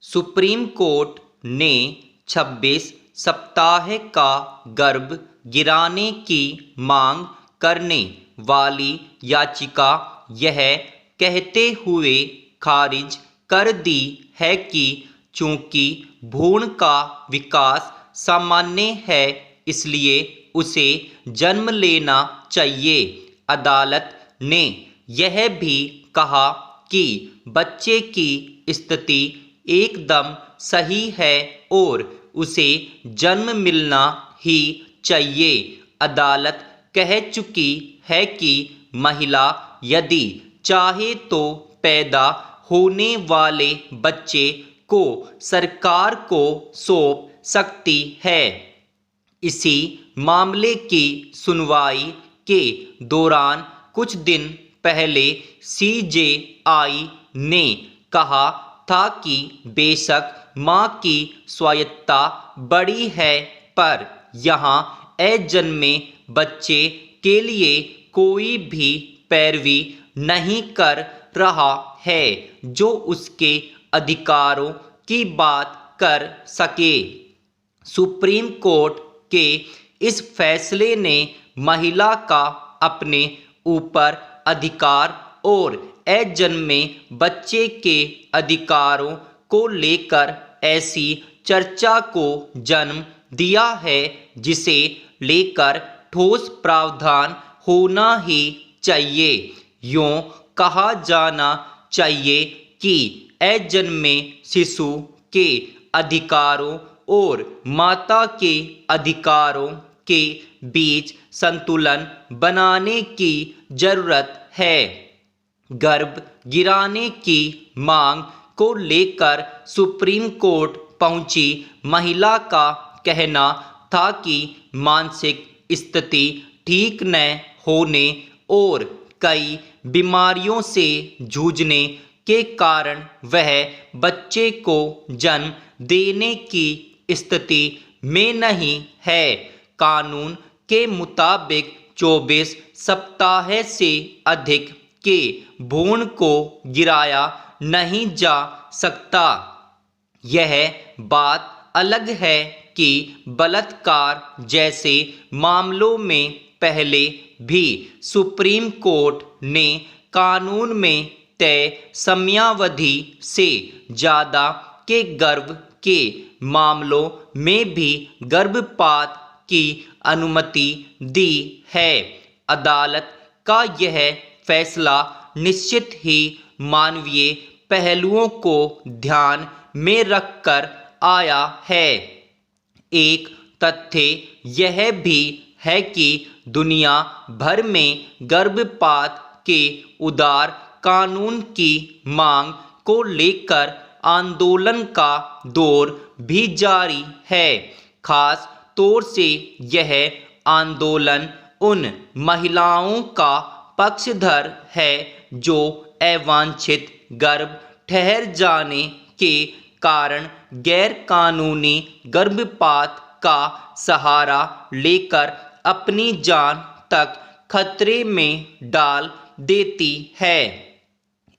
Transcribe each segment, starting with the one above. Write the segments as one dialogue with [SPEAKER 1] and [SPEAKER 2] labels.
[SPEAKER 1] Supreme court ने 26 सप्ताह का गर्भ गिराने की मांग करने वाली याचिका यह कहते हुए खारिज कर दी है कि चूंकि भ्रूण का विकास सामान्य है इसलिए उसे जन्म लेना चाहिए। अदालत ने यह भी कहा कि बच्चे की स्थिति एकदम सही है और उसे जन्म मिलना ही चाहिए। अदालत कह चुकी है कि महिला यदि चाहे तो पैदा होने वाले बच्चे को सरकार को सौंप सकती है। इसी मामले की सुनवाई के दौरान कुछ दिन पहले सीजेआई ने कहा था कि बेशक मां की स्वायत्तता बड़ी है पर यहाँ अजन्मे बच्चे के लिए कोई भी पैरवी नहीं कर रहा है जो उसके अधिकारों की बात कर सके। सुप्रीम कोर्ट के इस फैसले ने महिला का अपने ऊपर अधिकार और अजन्मे बच्चे के अधिकारों को लेकर ऐसी चर्चा को जन्म दिया है जिसे लेकर ठोस प्रावधान होना ही चाहिए। यूं कहा जाना चाहिए कि अजन्मे शिशु के अधिकारों और माता के अधिकारों के बीच संतुलन बनाने की जरूरत है। गर्भ गिराने की मांग को लेकर सुप्रीम कोर्ट पहुंची महिला का कहना था कि मानसिक स्थिति ठीक न होने और कई बीमारियों से जूझने के कारण वह बच्चे को जन्म देने की स्थिति में नहीं है। कानून के मुताबिक 24 सप्ताह से अधिक के भ्रूण को गिराया नहीं जा सकता। यह बात अलग है कि बलात्कार जैसे मामलों में पहले भी सुप्रीम कोर्ट ने कानून में तय समयावधि से ज़्यादा के गर्भ के मामलों में भी गर्भपात की अनुमति दी है। अदालत का यह फैसला निश्चित ही मानवीय पहलुओं को ध्यान में रखकर आया है। एक तथ्य यह भी है कि दुनिया भर में गर्भपात के उदार कानून की मांग को लेकर आंदोलन का दौर भी जारी है। खास तौर से यह आंदोलन उन महिलाओं का पक्षधर है जो अवांछित गर्भ ठहर जाने के कारण गैर कानूनी गर्भपात का सहारा लेकर अपनी जान तक खतरे में डाल देती है।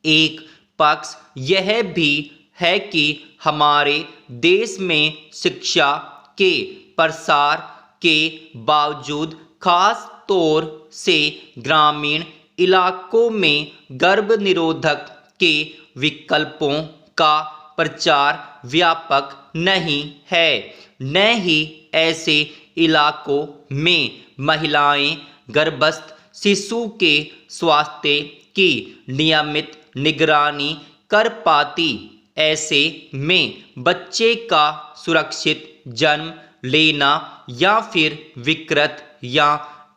[SPEAKER 1] एक पक्ष यह भी है कि हमारे देश में शिक्षा के प्रसार के बावजूद खास तौर से ग्रामीण इलाकों में गर्भ निरोधक के विकल्पों का प्रचार व्यापक नहीं है। न ही ऐसे इलाकों में महिलाएं गर्भस्थ शिशु के स्वास्थ्य की नियमित निगरानी कर पाती। ऐसे में बच्चे का सुरक्षित जन्म लेना या फिर विकृत या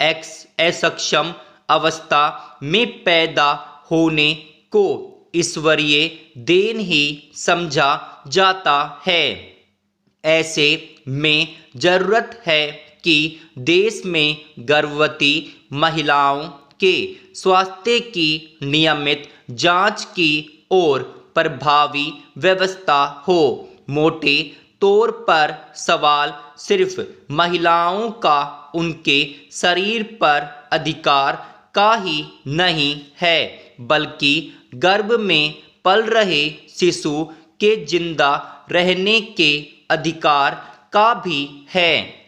[SPEAKER 1] असक्षम अवस्था में पैदा होने को ईश्वरीय देन ही समझा जाता है। ऐसे में जरूरत है कि देश में गर्भवती महिलाओं के स्वास्थ्य की नियमित जांच की और प्रभावी व्यवस्था हो। मोटे तौर पर सवाल सिर्फ महिलाओं का उनके शरीर पर अधिकार का ही नहीं है बल्कि गर्भ में पल रहे शिशु के जिंदा रहने के अधिकार का भी है।